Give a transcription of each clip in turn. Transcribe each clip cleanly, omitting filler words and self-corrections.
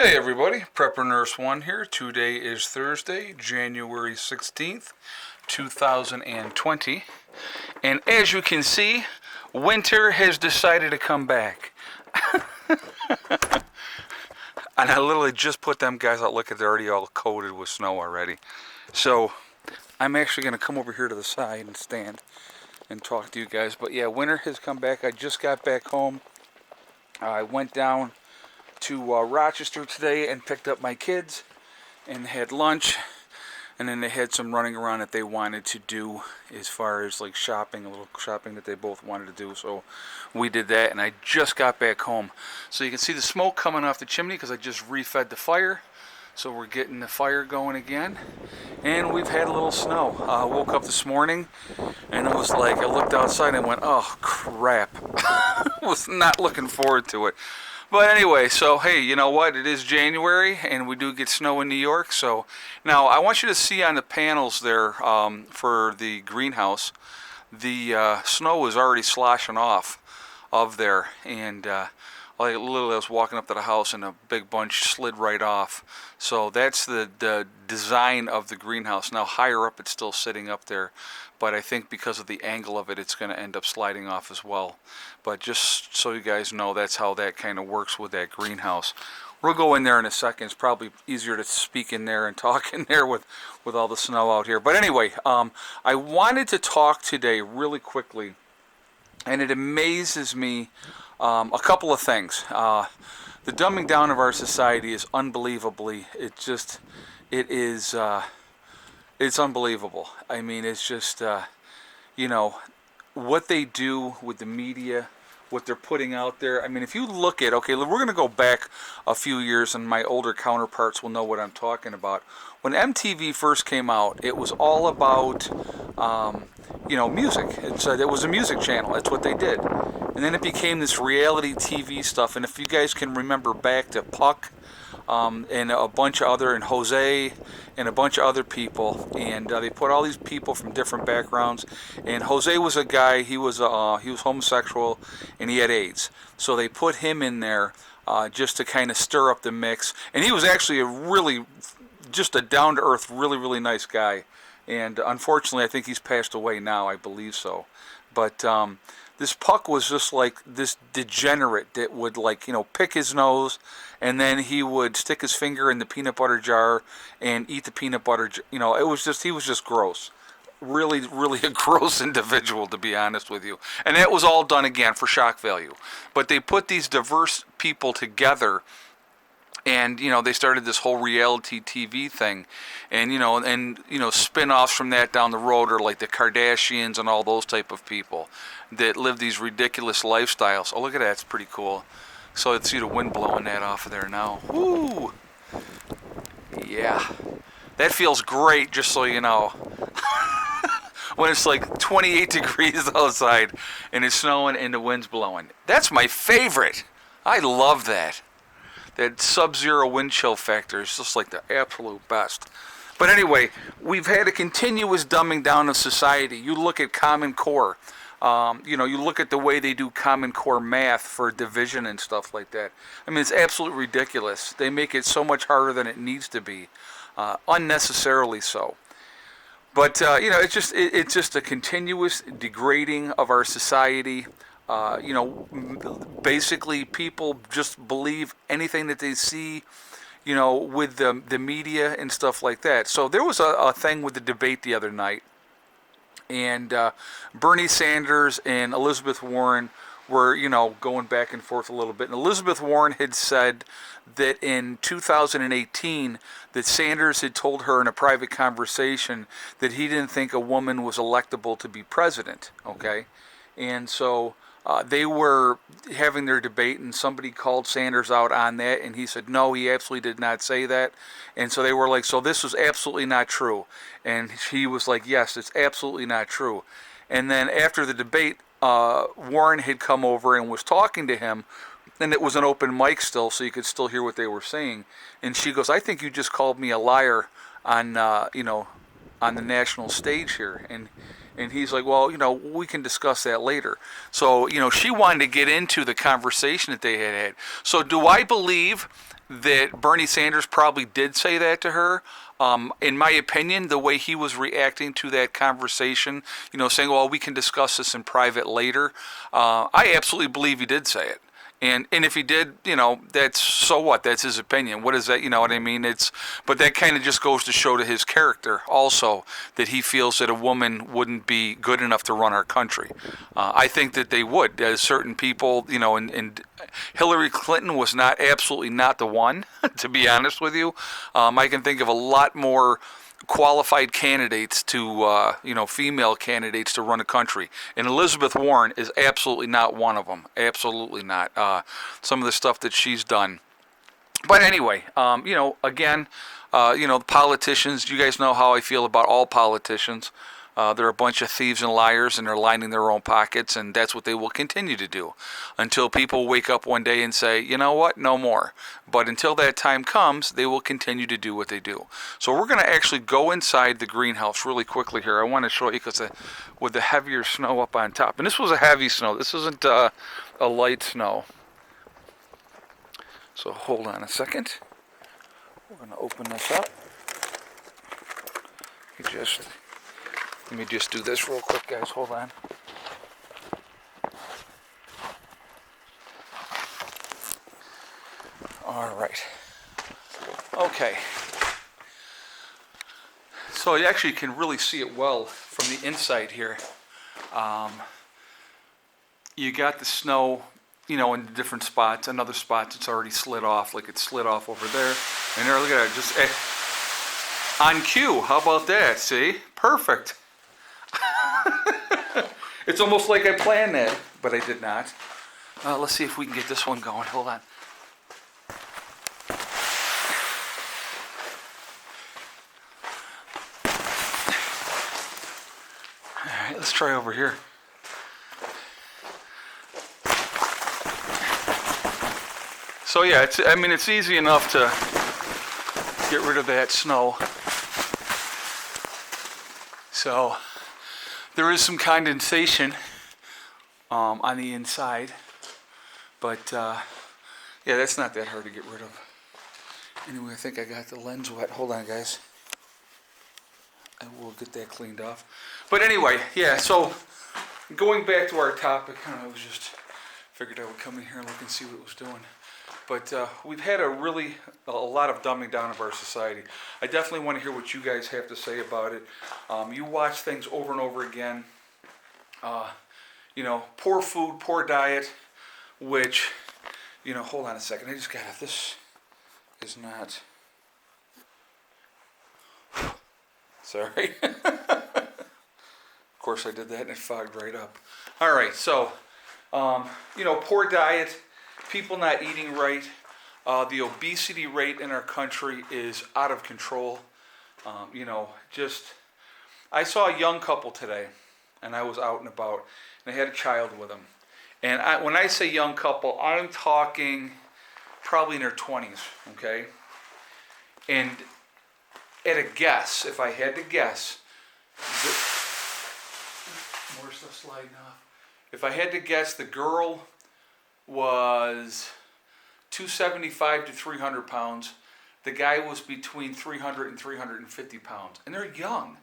Hey everybody, Prepper Nurse 1 here. Today is Thursday, January 16th, 2020. And as you can see, winter has decided to come back. And I literally just put them guys out. Look at, they're already all coated with snow already. So I'm actually going to come over here to the side and stand and talk to you guys. But yeah, winter has come back. I just got back home. I went down to Rochester today and picked up my kids and had lunch, and then they had some running around that they wanted to do as far as like shopping, a little shopping that they both wanted to do, so we did that. And I just got back home, so you can see the smoke coming off the chimney because I just refed the fire, so we're getting the fire going again. And we've had a little snow. I woke up this morning and it was like I looked outside and went, oh crap. I was not looking forward to it. But anyway, so hey, you know what? It is January, and we do get snow in New York. So now I want you to see on the panels there for the greenhouse, the snow is already sloshing off of there. And like literally I was walking up to the house and a big bunch slid right off. So that's the design of the greenhouse. Now higher up it's still sitting up there, but I think because of the angle of it, it's going to end up sliding off as well. But just so you guys know, that's how that kind of works with that greenhouse. We'll go in there in a second. It's probably easier to speak in there and talk in there with all the snow out here. But anyway, I wanted to talk today really quickly, and it amazes me a couple of things. The dumbing down of our society is unbelievably, it's unbelievable. I mean, it's just, what they do with the media, what they're putting out there. I mean, if you look at, okay, we're going to go back a few years, and my older counterparts will know what I'm talking about. When MTV first came out, it was all about, music. It was a music channel. That's what they did. And then it became this reality TV stuff. And if you guys can remember back to Puck, and a bunch of other, and Jose, and a bunch of other people, and they put all these people from different backgrounds. And Jose was a guy, he was homosexual, and he had AIDS. So they put him in there just to kind of stir up the mix. And he was actually just a down-to-earth, really, really nice guy. And unfortunately, I think he's passed away now, I believe so. But this Puck was just like this degenerate that would pick his nose, and then he would stick his finger in the peanut butter jar and eat the peanut butter. He was just gross. Really, really a gross individual, to be honest with you. And that was all done again for shock value. But they put these diverse people together, and they started this whole reality TV thing, and spin-offs from that down the road are like the Kardashians and all those type of people that live these ridiculous lifestyles. Oh, look at that, it's pretty cool. So let's see the wind blowing that off of there now. Woo! Yeah, that feels great, just so you know. When it's like 28 degrees outside and it's snowing and the wind's blowing. That's my favorite. I love that. That sub-zero wind chill factor is just like the absolute best. But anyway, we've had a continuous dumbing down of society. You look at Common Core. You look at the way they do Common Core math for division and stuff like that. I mean, it's absolutely ridiculous. They make it so much harder than it needs to be, unnecessarily so. But it's just a continuous degrading of our society. Basically people just believe anything that they see, with the media and stuff like that. So there was a thing with the debate the other night, and Bernie Sanders and Elizabeth Warren were, going back and forth a little bit. And Elizabeth Warren had said that in 2018 that Sanders had told her in a private conversation that he didn't think a woman was electable to be president, okay? And so they were having their debate, and somebody called Sanders out on that, and he said, no, he absolutely did not say that. And so they were like, so this was absolutely not true. And he was like, yes, it's absolutely not true. And then after the debate, Warren had come over and was talking to him, and it was an open mic still, so you could still hear what they were saying. And she goes, I think you just called me a liar on the national stage here. And he's like, well, we can discuss that later. So, she wanted to get into the conversation that they had had. So do I believe that Bernie Sanders probably did say that to her. In my opinion, the way he was reacting to that conversation, saying, well, we can discuss this in private later, I absolutely believe he did say it. And if he did, that's so what? That's his opinion. What is that? You know what I mean? But that kind of just goes to show to his character also that he feels that a woman wouldn't be good enough to run our country. I think that they would. There's certain people, and Hillary Clinton was absolutely not the one, to be honest with you. I can think of a lot more qualified candidates to, female candidates to run a country. And Elizabeth Warren is absolutely not one of them. Absolutely not. Some of the stuff that she's done. But anyway, again, politicians, you guys know how I feel about all politicians. They're a bunch of thieves and liars, and they're lining their own pockets, and that's what they will continue to do until people wake up one day and say, you know what, no more. But until that time comes, they will continue to do what they do. So we're going to actually go inside the greenhouse really quickly here. I want to show you because with the heavier snow up on top, and this was a heavy snow. This isn't a light snow. So hold on a second. We're going to open this up. Let me just do this real quick, guys. Hold on. All right. Okay. So you actually can really see it well from the inside here. You got the snow, in different spots. In other spots, it's already slid off, like it slid off over there. And there, look at it, just on cue. How about that? See? Perfect. It's almost like I planned that, but I did not. Let's see if we can get this one going. Hold on. All right, let's try over here. So yeah, it's easy enough to get rid of that snow. So there is some condensation on the inside, but yeah, that's not that hard to get rid of. Anyway, I think I got the lens wet. Hold on, guys. I will get that cleaned off. But anyway, yeah, so going back to our topic, I was just figured I would come in here and look and see what it was doing. But we've had a lot of dumbing down of our society. I definitely want to hear what you guys have to say about it. You watch things over and over again. Poor food, poor diet, which, hold on a second. I just got it. This is not. Sorry. Of course I did that and it fogged right up. All right, so, poor diet. People not eating right. The obesity rate in our country is out of control. I saw a young couple today, and I was out and about, and they had a child with them. And when I say young couple, I'm talking probably in their 20s, okay? And at a guess, if I had to guess, more stuff sliding off. If I had to guess, the girl was 275 to 300 pounds. The guy was between 300 and 350 pounds. And they're young,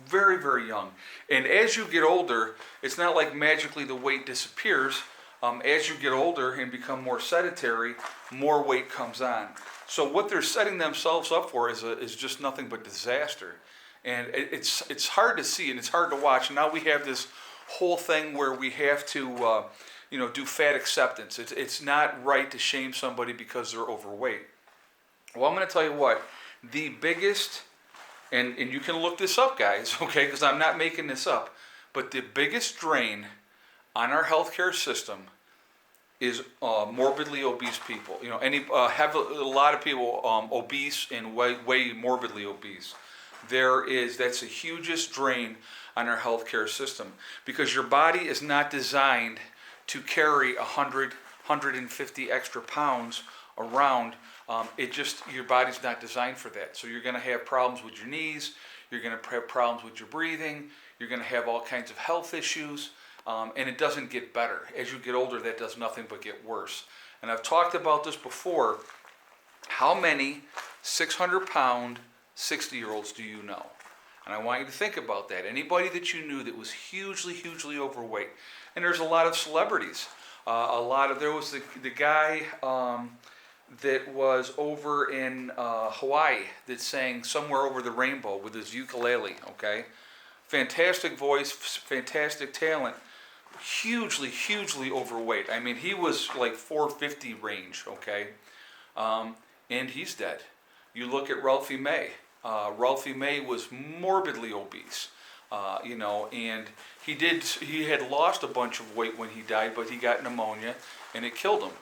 very, very young. And as you get older, it's not like magically the weight disappears. As you get older and become more sedentary, more weight comes on. So what they're setting themselves up for is just nothing but disaster. And it's hard to see and it's hard to watch. Now we have this whole thing where we have to do fat acceptance. It's not right to shame somebody because they're overweight. Well, I'm going to tell you what, the biggest, and you can look this up, guys, okay, because I'm not making this up, but the biggest drain on our healthcare system is morbidly obese people. Have a lot of people obese and way morbidly obese. That's the hugest drain on our healthcare system because your body is not designed to carry 100, 150 extra pounds around. Your body's not designed for that. So you're going to have problems with your knees, you're going to have problems with your breathing, you're going to have all kinds of health issues, and it doesn't get better. As you get older, that does nothing but get worse. And I've talked about this before. How many 600-pound 60-year-olds do you know? And I want you to think about that. Anybody that you knew that was hugely, hugely overweight. And there's a lot of celebrities. There was the guy that was over in Hawaii that sang Somewhere Over the Rainbow with his ukulele, okay? Fantastic voice, fantastic talent, hugely, hugely overweight. I mean, he was like 450 range, okay? And he's dead. You look at Ralphie May. Ralphie May was morbidly obese, and he had lost a bunch of weight when he died, but he got pneumonia and it killed him.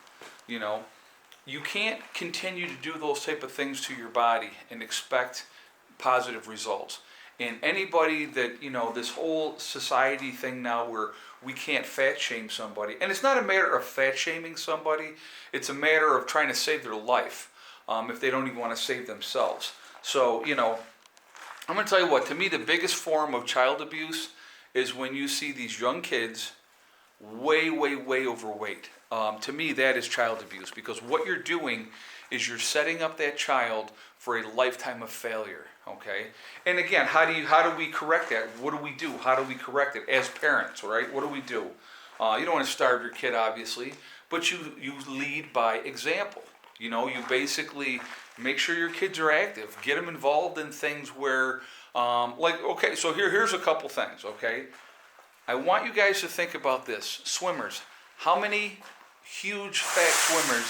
You can't continue to do those type of things to your body and expect positive results. And anybody that, this whole society thing now where we can't fat shame somebody, and it's not a matter of fat shaming somebody, it's a matter of trying to save their life if they don't even want to save themselves. So, I'm going to tell you what, to me the biggest form of child abuse is when you see these young kids way, way, way overweight. To me, that is child abuse, because what you're doing is you're setting up that child for a lifetime of failure, okay? And again, how do we correct that? What do we do? How do we correct it as parents, right? What do we do? You don't want to starve your kid, obviously, but you lead by example. You basically make sure your kids are active. Get them involved in things where, okay, so here's a couple things, okay? I want you guys to think about this. Swimmers. How many huge fat swimmers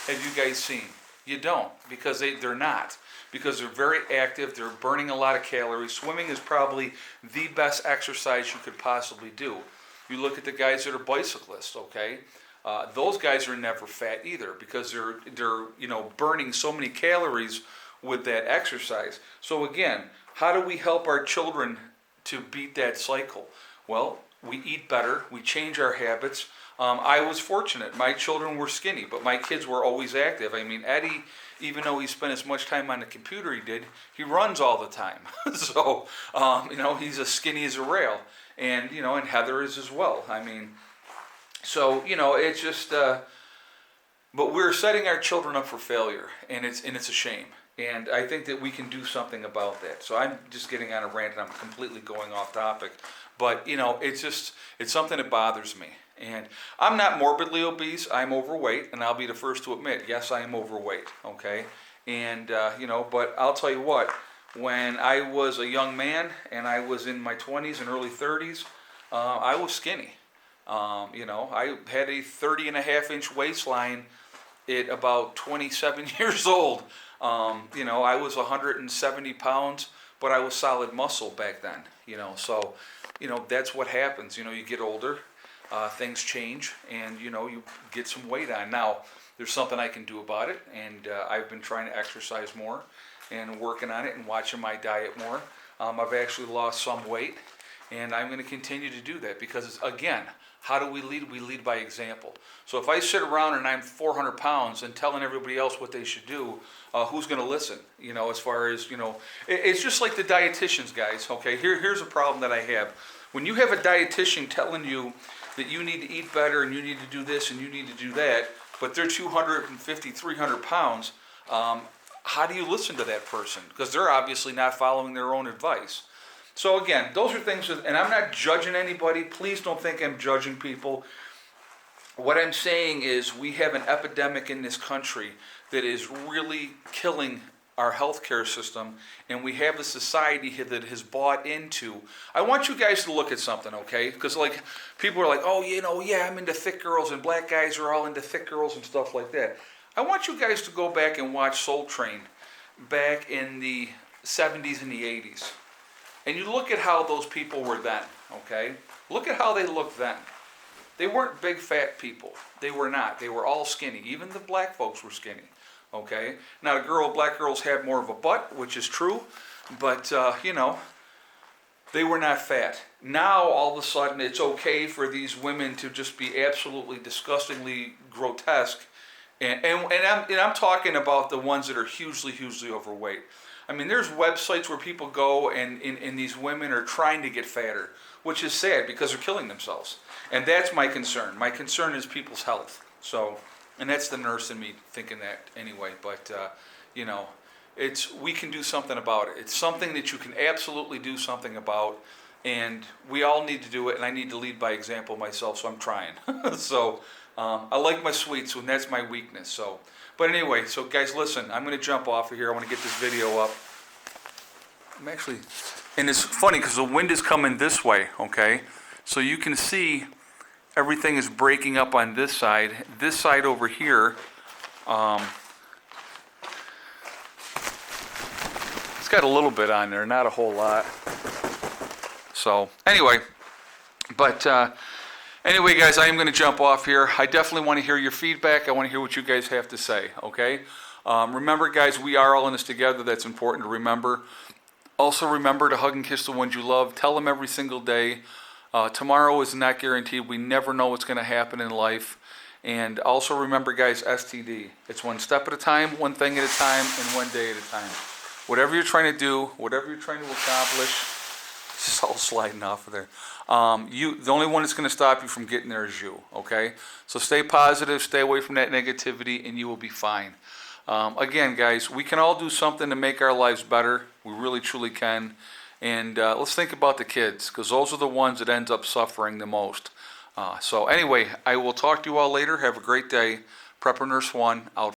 have you guys seen? You don't, because they're not. Because they're very active, they're burning a lot of calories. Swimming is probably the best exercise you could possibly do. You look at the guys that are bicyclists, okay? Those guys are never fat either, because they're burning so many calories with that exercise. So again, how do we help our children to beat that cycle? Well, we eat better, we change our habits. I was fortunate. My children were skinny, but my kids were always active. I mean, Eddie, even though he spent as much time on the computer he runs all the time. So, he's as skinny as a rail. And, and Heather is as well. I mean, so, it's just, but we're setting our children up for failure, and it's a shame. And I think that we can do something about that. So I'm just getting on a rant, and I'm completely going off topic. But, it's something that bothers me. And I'm not morbidly obese. I'm overweight, and I'll be the first to admit, yes, I am overweight, okay? And, but I'll tell you what, when I was a young man and I was in my 20s and early 30s, I was skinny. I had a 30.5-inch waistline at about 27 years old. I was 170 pounds, but I was solid muscle back then, so, that's what happens. You get older. Things change, and you get some weight on. Now, there's something I can do about it, and I've been trying to exercise more and working on it and watching my diet more. I've actually lost some weight, and I'm going to continue to do that because, again, how do we lead? We lead by example. So if I sit around and I'm 400 pounds and telling everybody else what they should do, who's going to listen? As far as, it's just like the dietitians, guys, okay? Here's a problem that I have. When you have a dietitian telling you that you need to eat better and you need to do this and you need to do that, but they're 250, 300 pounds, how do you listen to that person? Because they're obviously not following their own advice. So again, those are things, and I'm not judging anybody. Please don't think I'm judging people. What I'm saying is we have an epidemic in this country that is really killing our healthcare system, and we have a society here that has bought into. I want you guys to look at something, okay? Because people are like, oh, yeah, I'm into thick girls, and black guys are all into thick girls and stuff like that. I want you guys to go back and watch Soul Train back in the 70s and the 80s. And you look at how those people were then, okay? Look at how they looked then. They weren't big fat people. They were not. They were all skinny. Even the black folks were skinny. Okay. Now, black girls have more of a butt, which is true, but they were not fat. Now, all of a sudden, it's okay for these women to just be absolutely disgustingly grotesque, and I'm talking about the ones that are hugely, hugely overweight. I mean, there's websites where people go and these women are trying to get fatter, which is sad because they're killing themselves, and that's my concern. My concern is people's health. So. And that's the nurse in me thinking that anyway. But, you know, we can do something about it. It's something that you can absolutely do something about. And we all need to do it. And I need to lead by example myself, so I'm trying. So I like my sweets, and that's my weakness. So, but anyway, so guys, listen, I'm going to jump off of here. I want to get this video up. I'm actually, and it's funny because the wind is coming this way, okay? So you can see everything is breaking up on this side. This side over here, it's got a little bit on there, not a whole lot. So anyway, but anyway, guys, I am going to jump off here. I definitely want to hear your feedback. I want to hear what you guys have to say, okay? Remember, guys, we are all in this together. That's important to remember. Also, remember to hug and kiss the ones you love. Tell them every single day. Tomorrow is not guaranteed. We never know what's going to happen in life. And also remember, guys, STD. It's one step at a time, one thing at a time, and one day at a time. Whatever you're trying to do, whatever you're trying to accomplish, it's all sliding off of there. The only one that's going to stop you from getting there is you, okay? So stay positive, stay away from that negativity, and you will be fine. Again, guys, we can all do something to make our lives better. We really, truly can. And let's think about the kids, because those are the ones that end up suffering the most. So anyway, I will talk to you all later. Have a great day. Prepper Nurse 1 out.